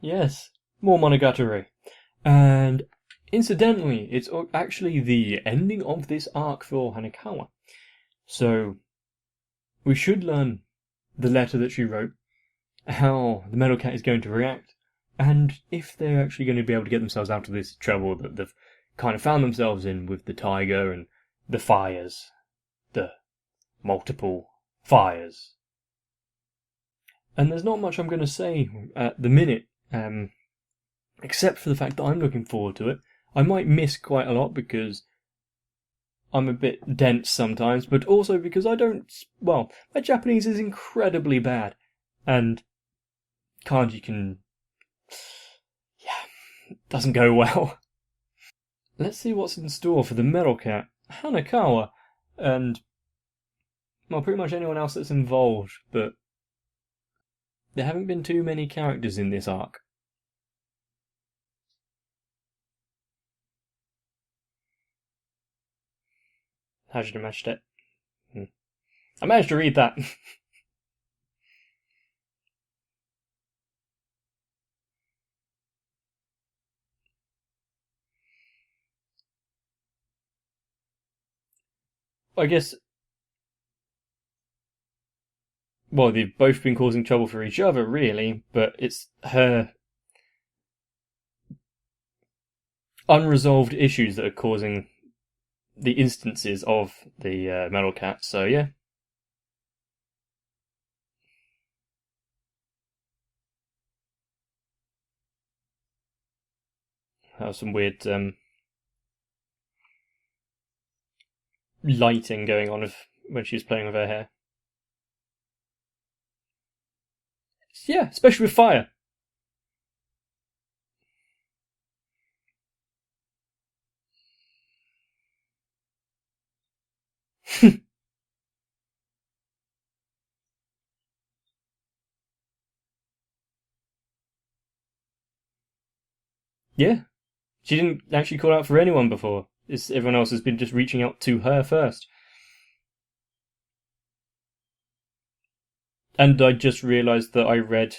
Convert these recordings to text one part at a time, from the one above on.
Yes, more Monogatari. And incidentally, it's actually the ending of this arc for Hanekawa. So, we should learn the letter that she wrote, how the Metal Cat is going to react, and if they're actually going to be able to get themselves out of this trouble that they've kind of found themselves in with the tiger and the fires. The multiple fires. And there's not much I'm going to say at the minute, except for the fact that I'm looking forward to it. I might miss quite a lot because I'm a bit dense sometimes, but also because I don't... Well, my Japanese is incredibly bad, and kanji can... Yeah, doesn't go well. Let's see what's in store for the Metal Cat, Hanekawa, and... well, pretty much anyone else that's involved, but... there haven't been too many characters in this arc. How should I manage it? I managed to read that. I guess... well, they've both been causing trouble for each other, really, but it's her unresolved issues that are causing the instances of the Metal Cat, so yeah. That was some weird lighting going on when she was playing with her hair. Yeah, especially with fire. Yeah. She didn't actually call out for anyone before. Everyone else has been just reaching out to her first. And I just realised that I read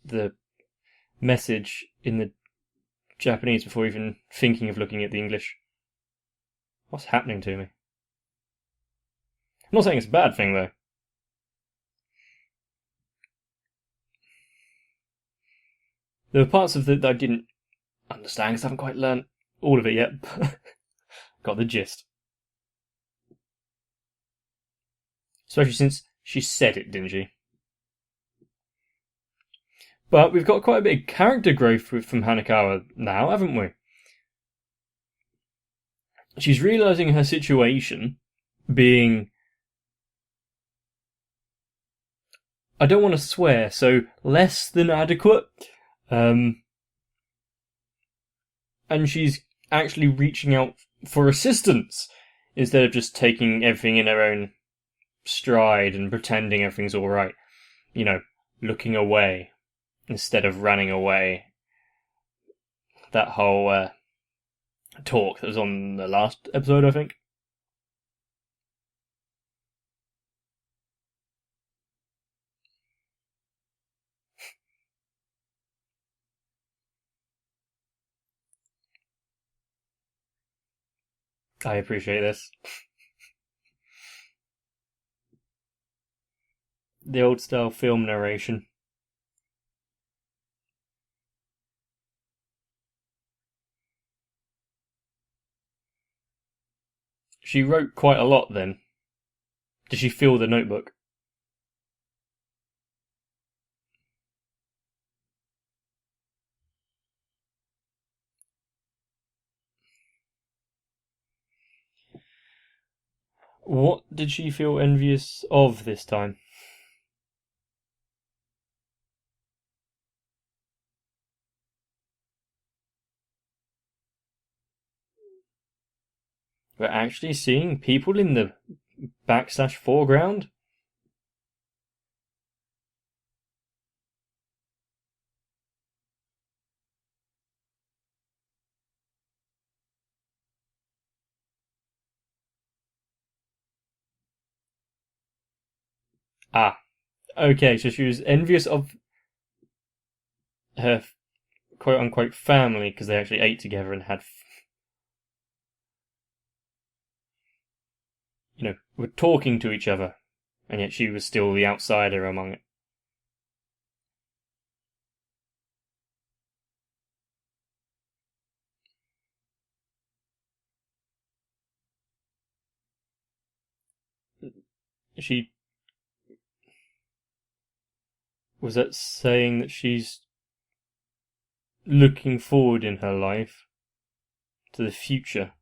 the message in the Japanese before even thinking of looking at the English. What's happening to me? I'm not saying it's a bad thing, though. There were parts of it that I didn't understand because I haven't quite learned all of it yet. Got the gist. Especially since she said it, didn't she? But we've got quite a bit of character growth from Hanekawa now, haven't we? She's realising her situation being... I don't want to swear, so less than adequate. And she's actually reaching out for assistance instead of just taking everything in her own stride and pretending everything's alright. You know, looking away instead of running away. That whole talk that was on the last episode, I think. I appreciate this. The old style film narration. She wrote quite a lot then. Did she fill the notebook? What did she feel envious of this time? We're actually seeing people in the /foreground? Ah, Okay, so she was envious of her quote unquote family because they actually ate together and had, were talking to each other, and yet she was still the outsider among it. She was that saying that she's looking forward in her life to the future.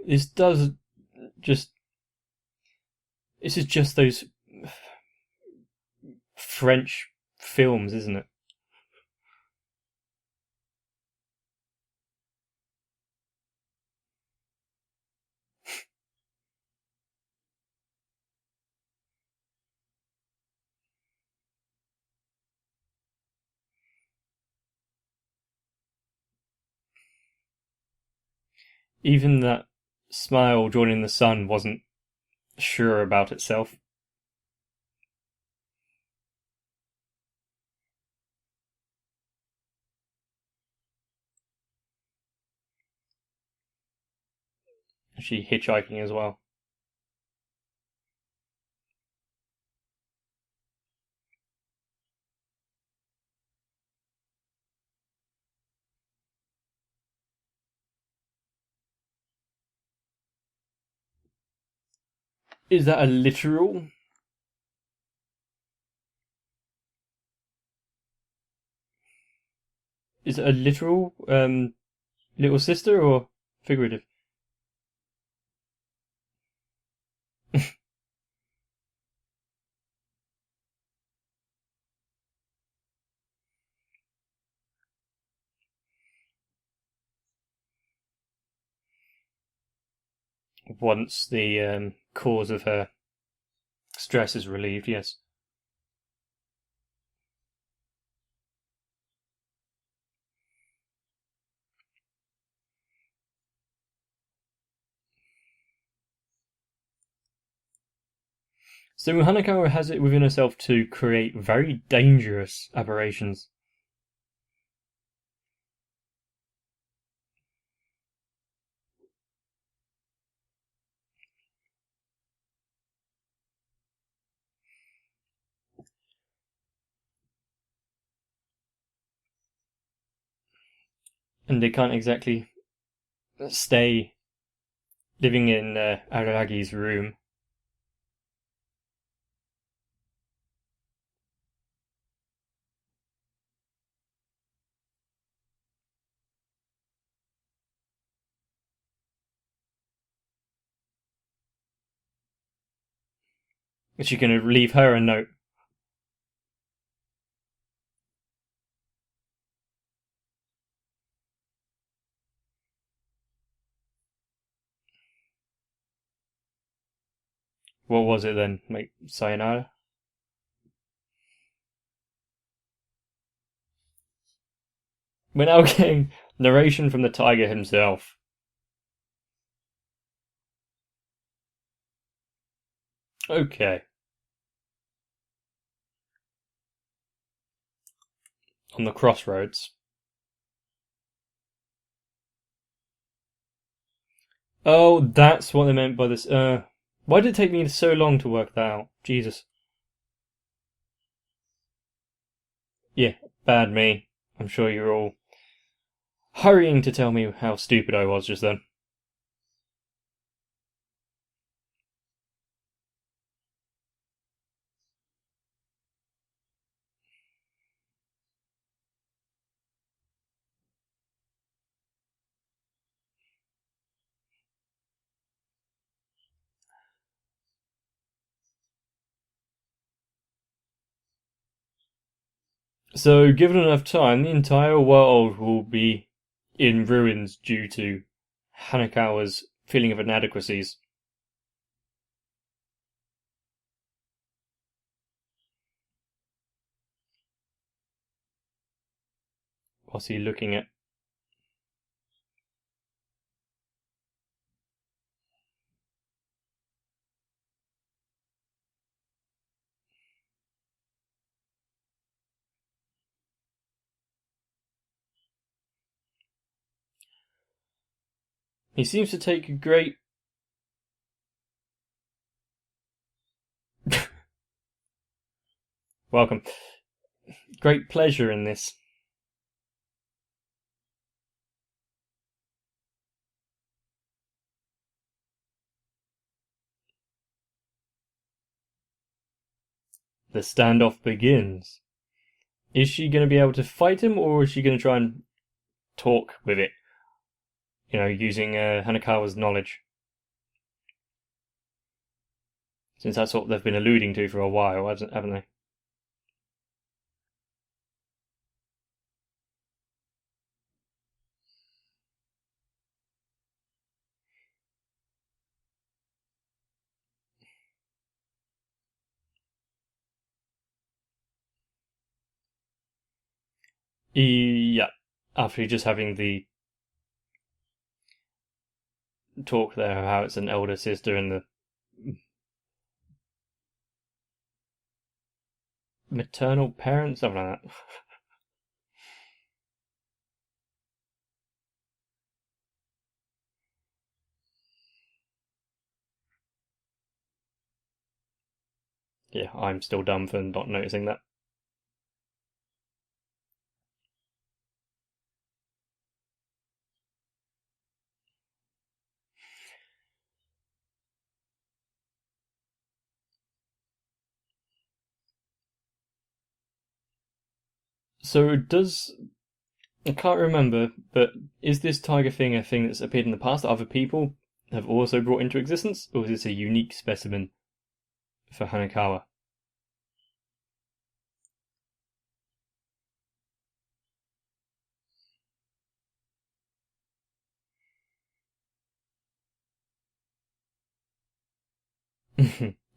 This does just. This is just those French films, isn't it? Even that smile drawn in the sun wasn't sure about itself. She hitchhiking as well. Is that a literal? Is it a literal little sister or figurative? Once the cause of her stress is relieved, yes. So Hanekawa has it within herself to create very dangerous aberrations. And they can't exactly stay living in Aragi's room. Is she going to leave her a note? What was it then? Like, sayonara? We're now getting narration from the tiger himself. Okay. On the crossroads. Oh, that's what they meant by this. Why did it take me so long to work that out? Jesus. Yeah, bad me. I'm sure you're all hurrying to tell me how stupid I was just then. So, given enough time, the entire world will be in ruins due to Hanekawa's feeling of inadequacies. What's he looking at? He seems to take a great... Welcome. Great pleasure in this. The standoff begins. Is she going to be able to fight him, or is she going to try and talk with it? You know, using Hanekawa's knowledge. Since that's what they've been alluding to for a while, haven't they? Yeah. After just having the talk there of how it's an elder sister and the maternal parent, something like that. Yeah, I'm still dumb for not noticing that. So I can't remember, but is this tiger thing a thing that's appeared in the past that other people have also brought into existence, or is this a unique specimen for Hanekawa?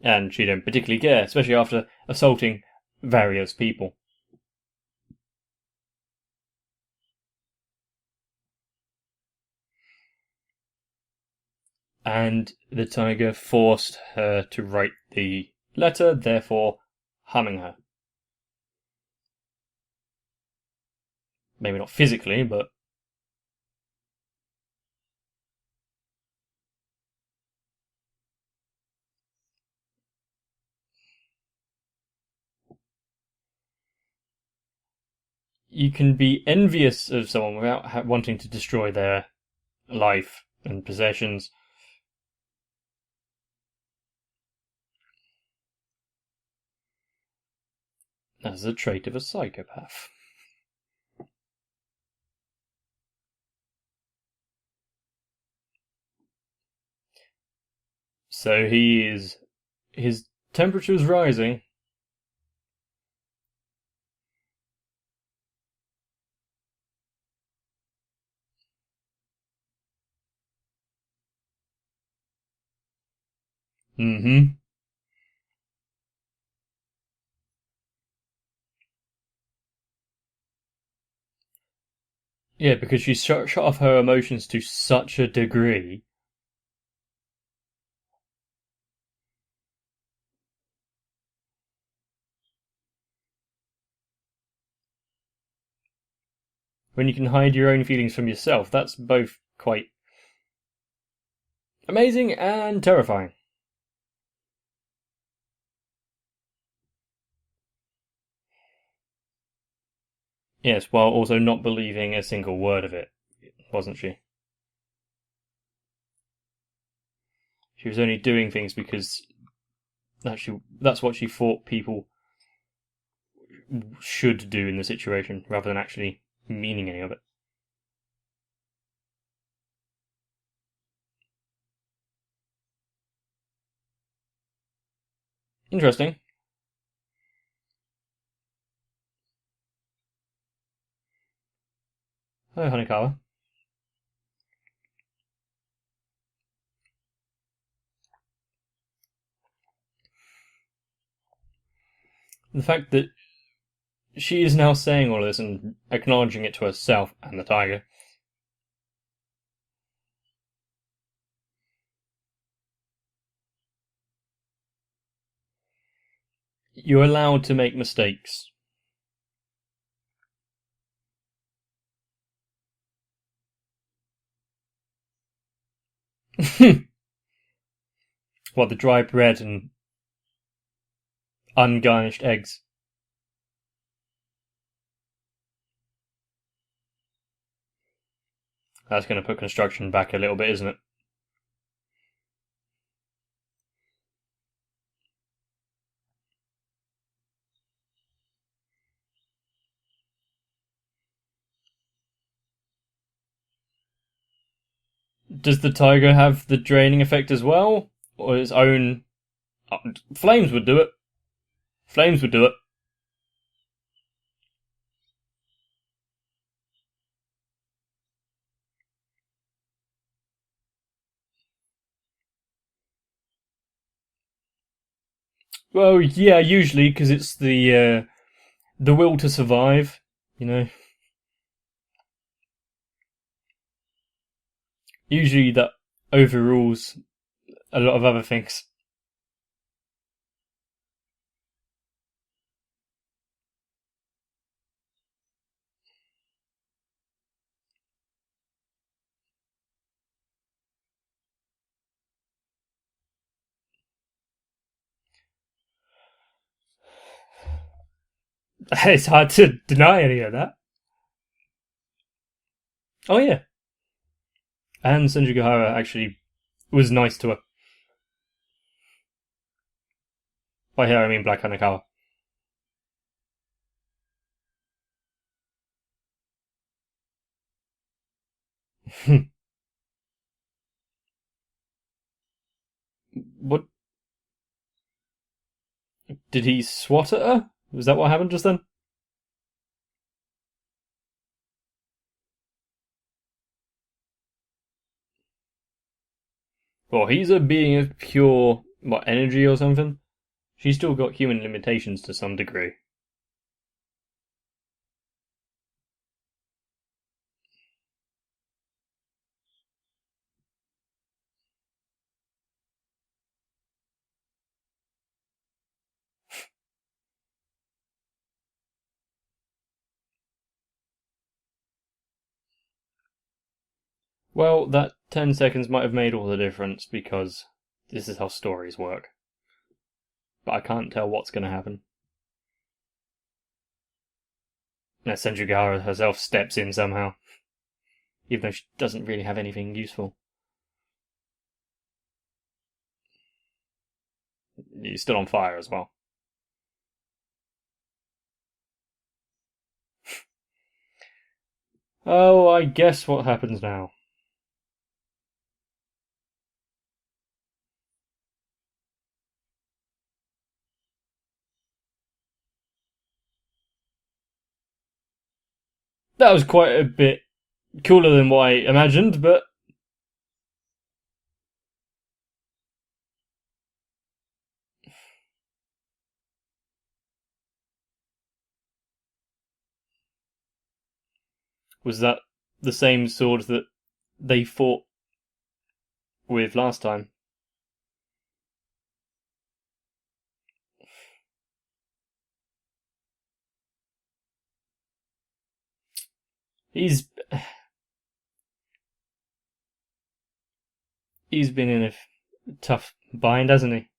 And she don't particularly care, especially after assaulting various people. And the tiger forced her to write the letter, therefore harming her. Maybe not physically, but you can be envious of someone without wanting to destroy their life and possessions. That's a trait of a psychopath. So his temperature's rising. Mm-hmm. Yeah, because she shut off her emotions to such a degree. When you can hide your own feelings from yourself, that's both quite amazing and terrifying. Yes, while also not believing a single word of it, wasn't she? She was only doing things because that's what she thought people should do in the situation, rather than actually meaning any of it. Interesting. Hello, Hanekawa. The fact that she is now saying all this and acknowledging it to herself and the tiger. You're allowed to make mistakes. What, the dry bread and ungarnished eggs? That's going to put construction back a little bit, isn't it? Does the tiger have the draining effect as well? Or its own... Flames would do it. Flames would do it. Well, yeah, usually, because it's the will to survive, you know. Usually that overrules a lot of other things. It's hard to deny any of that. Oh yeah, and Senjugahara actually was nice to her. By her, I mean Black Hanekawa. What? Did he swat at her? Was that what happened just then? Well, he's a being of pure, what, energy or something? She's still got human limitations to some degree. Well, that 10 seconds might have made all the difference because this is how stories work. But I can't tell what's going to happen. Unless Senjugahara herself steps in somehow. Even though she doesn't really have anything useful. He's still on fire as well. Oh, I guess what happens now. That was quite a bit cooler than what I imagined, but was that the same sword that they fought with last time? He's been in a tough bind, hasn't he?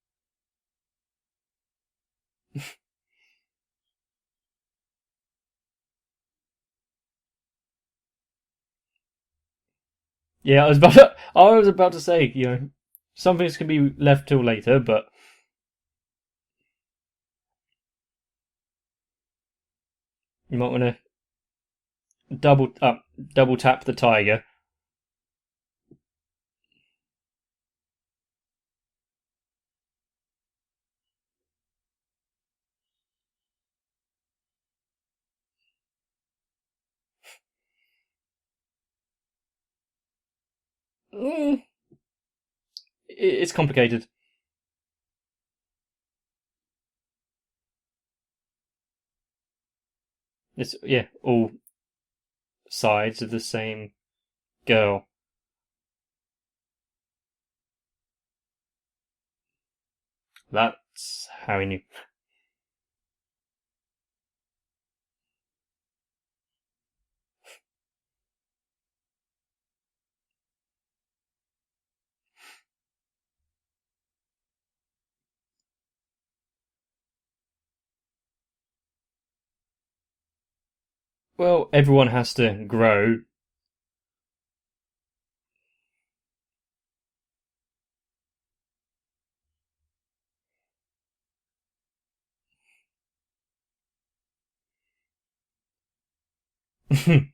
Yeah, I was about to say, you know, some things can be left till later, but you might want to double tap the tiger. Mm, it's complicated. It's, yeah, all sides of the same girl. That's how he knew. Well, everyone has to grow. Do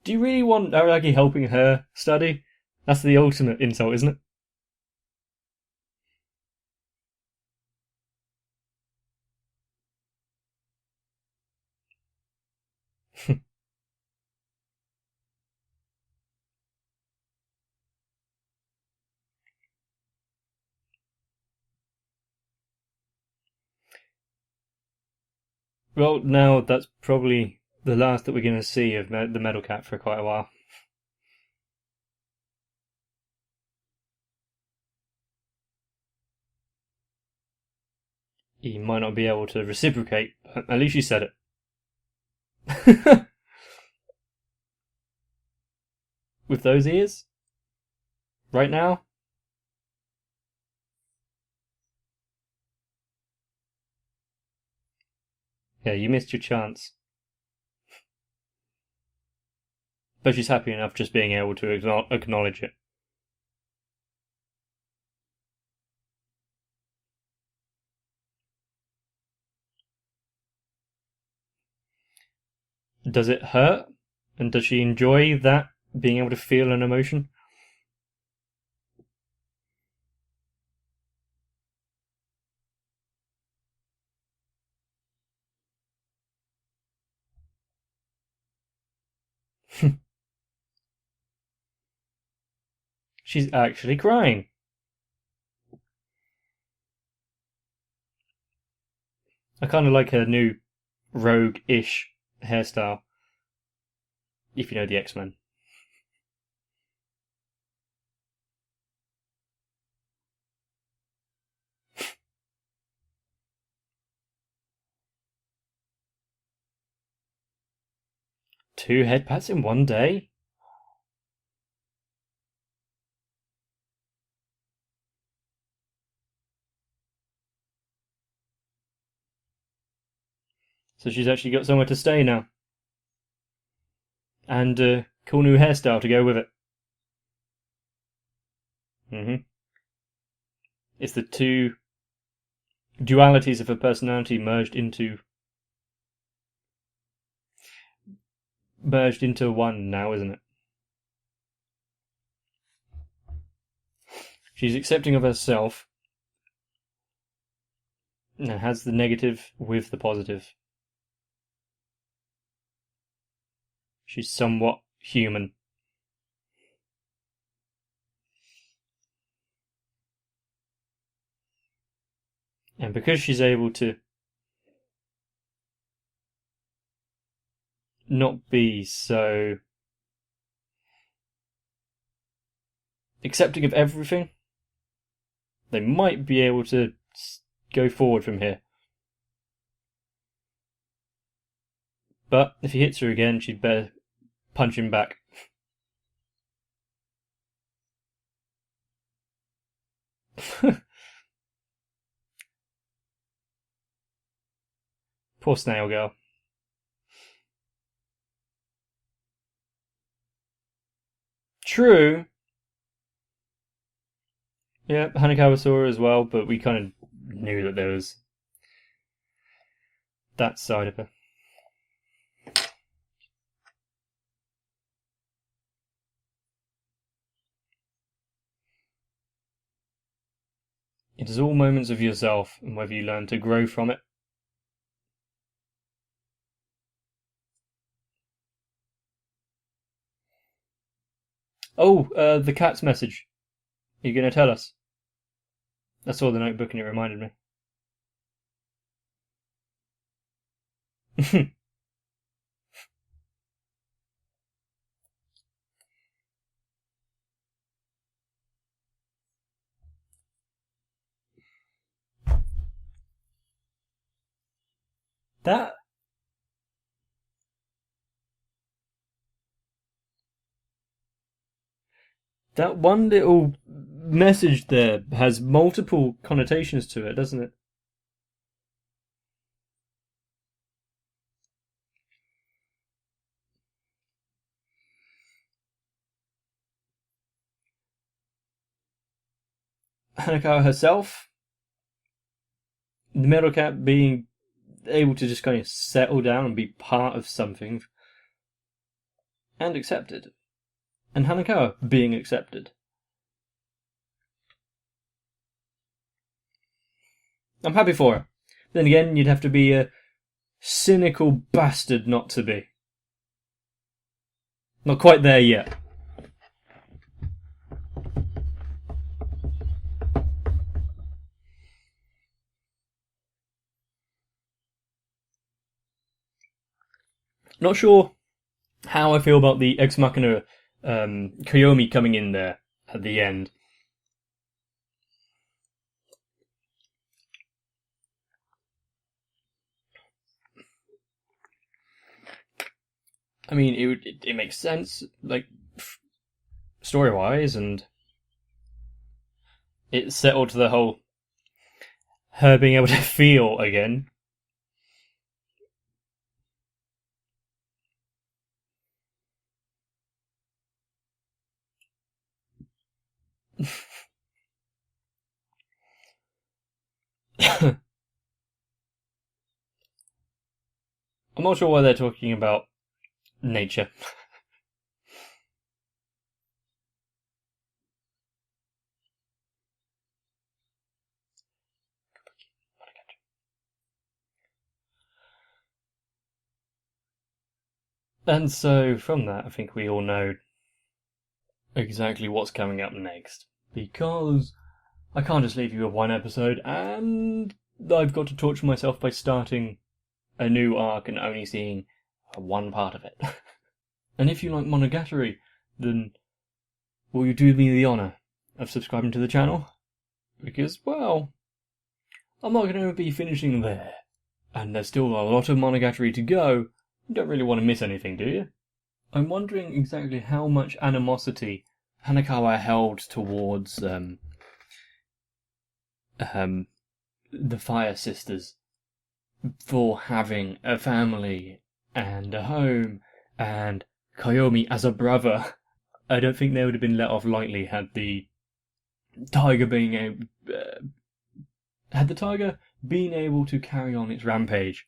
you really want Araki helping her study? That's the ultimate insult, isn't it? Well, now that's probably the last that we're going to see of the Metal Cat for quite a while. He might not be able to reciprocate, but at least you said it. With those ears? Right now? Yeah, you missed your chance. But she's happy enough just being able to acknowledge it. Does it hurt? And does she enjoy that, being able to feel an emotion? She's actually crying. I kind of like her new rogue-ish hairstyle. If you know the X-Men. Two headpats in one day? So she's actually got somewhere to stay now. And a cool new hairstyle to go with it. It's the two dualities of her personality merged into one now, isn't it? She's accepting of herself and has the negative with the positive. She's somewhat human. And because she's able to not be so accepting of everything, they might be able to go forward from here. But if he hits her again, she'd better punch him back. Poor snail girl. True. Yeah, Hanekawa saw her as well, but we kind of knew that there was that side of her. It is all moments of yourself, and whether you learn to grow from it. Oh, the cat's message. Are you going to tell us? I saw the notebook and it reminded me. That one little message there has multiple connotations to it, doesn't it? Hanekawa herself, the metal cap being able to just kind of settle down and be part of something and accepted. And Hanekawa being accepted. I'm happy for her. Then again, you'd have to be a cynical bastard not to be. Not quite there yet. Not sure how I feel about the Ex Machina Koyomi coming in there at the end. I mean, it makes sense, like, story-wise, and it settled the whole her being able to feel again. I'm not sure why they're talking about nature. And so, from that, I think we all know exactly what's coming up next. Because I can't just leave you with one episode, and I've got to torture myself by starting a new arc and only seeing one part of it. And if you like Monogatari, then will you do me the honour of subscribing to the channel? Because, well, I'm not going to be finishing there. And there's still a lot of Monogatari to go. You don't really want to miss anything, do you? I'm wondering exactly how much animosity Hanekawa held towards the Fire Sisters for having a family and a home and Koyomi as a brother. I don't think they would have been let off lightly had the tiger been able to carry on its rampage,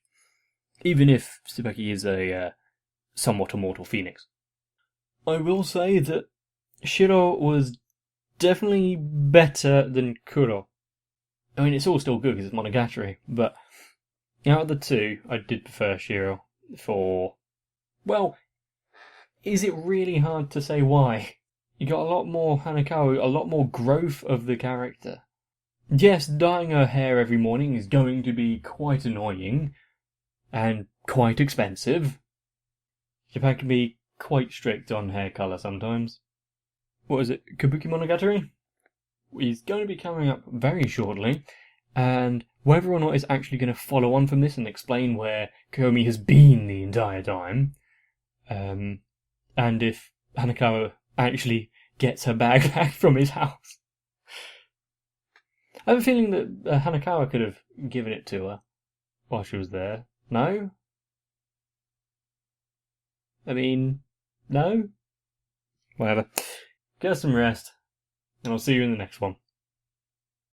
even if Tsubaki is a somewhat immortal phoenix. I will say that Shiro was definitely better than Kuro. I mean, it's all still good because it's Monogatari, but out of the two, I did prefer Shiro for... Well, is it really hard to say why? You got a lot more Hanekawa, a lot more growth of the character. Yes, dyeing her hair every morning is going to be quite annoying and quite expensive. Japan can be quite strict on hair colour sometimes. What is it, Kabuki Monogatari? Is going to be coming up very shortly, and whether or not it's actually going to follow on from this and explain where Koyomi has been the entire time, and if Hanekawa actually gets her bag back from his house. I have a feeling that Hanekawa could have given it to her while she was there. No? I mean, no? Whatever. Get some rest, and I'll see you in the next one.